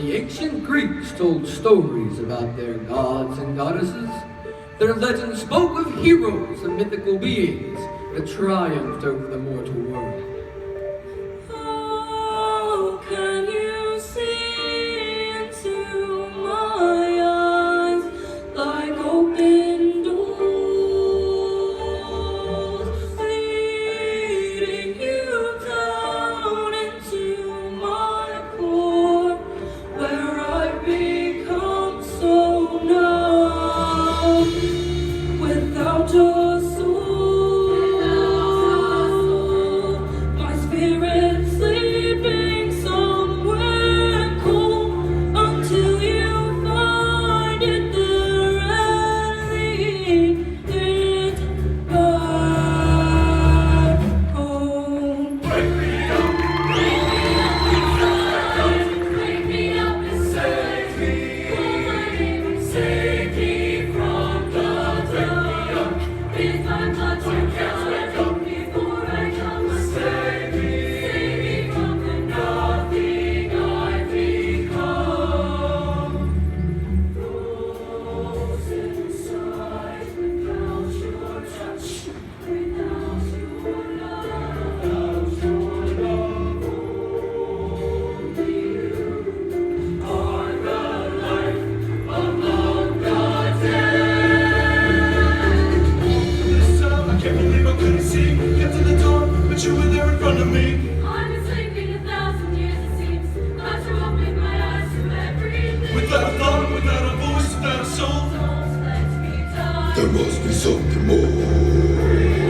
The ancient Greeks told stories about their gods and goddesses. Their legends spoke of heroes and mythical beings that triumphed over the mortal world. Oh, can you see into my eyes like open doors, leading you down into my core, where I become so numb without a soul, my spirit sleeping somewhere cool until you find it there and lead it back home. Wake me up and save me. Call my name and save me from the dark. With my blood to wake up before I come and save me from the nothing I've become. Frozen inside without your touch, without your love, only you are the life among the dead. This time I can't believe I couldn't see. Kept in the dark, but you were there in front of me. I've been sleeping 1,000 years, it seems. Got to open my eyes to everything. Without a thought, without a voice, without a soul. Don't let me die. There must be something more.